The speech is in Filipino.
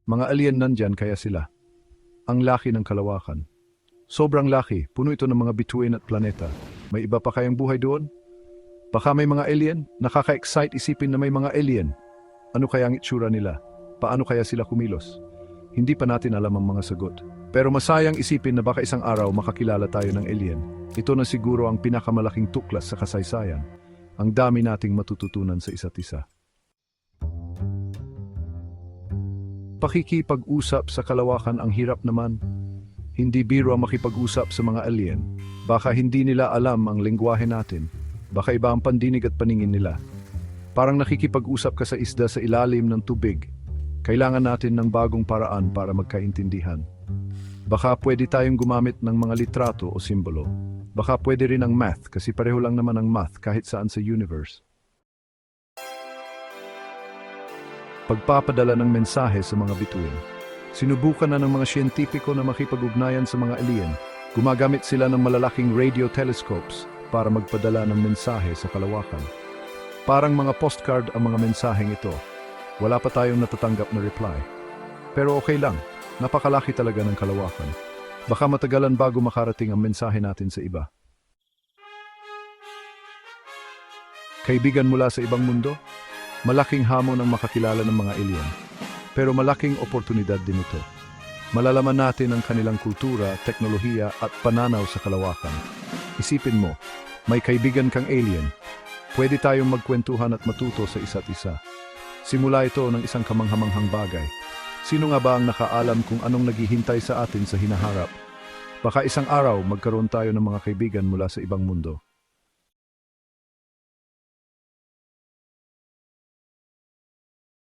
Mga alien nandyan kaya sila. Ang laki ng kalawakan. Sobrang laki, puno ito ng mga bituin at planeta. May iba pa kayang buhay doon? Baka may mga alien? Nakaka-excite isipin na may mga alien. Ano kaya ang itsura nila? Paano kaya sila kumilos? Hindi pa natin alam ang mga sagot. Pero masayang isipin na baka isang araw makakilala tayo ng alien. Ito na siguro ang pinakamalaking tuklas sa kasaysayan. Ang dami nating matututunan sa isa't isa. Pakikipag-usap sa kalawakan ang hirap naman. Hindi biro ang makipag-usap sa mga alien. Baka hindi nila alam ang lengguwahe natin. Baka iba ang pandinig at paningin nila. Parang nakikipag-usap ka sa isda sa ilalim ng tubig. Kailangan natin ng bagong paraan para magkaintindihan. Baka pwede tayong gumamit ng mga litrato o simbolo. Baka pwede rin ang math kasi pareho lang naman ang math kahit saan sa universe. Pagpapadala ng mensahe sa mga bituin. Sinubukan na ng mga siyentipiko na makipag-ugnayan sa mga alien. Gumagamit sila ng malalaking radio telescopes para magpadala ng mensahe sa kalawakan. Parang mga postcard ang mga mensaheng ito. Wala pa tayong natatanggap na reply. Pero okay lang, napakalaki talaga ng kalawakan. Baka matagalan bago makarating ang mensahe natin sa iba. Kaibigan mula sa ibang mundo? Malaking hamon ang makakilala ng mga alien. Pero malaking oportunidad din ito. Malalaman natin ang kanilang kultura, teknolohiya at pananaw sa kalawakan. Isipin mo, may kaibigan kang alien. Pwede tayong magkwentuhan at matuto sa isa't isa. Simula ito ng isang kamanghamanghang bagay. Sino nga ba ang nakaalam kung anong naghihintay sa atin sa hinaharap? Baka isang araw magkaroon tayo ng mga kaibigan mula sa ibang mundo.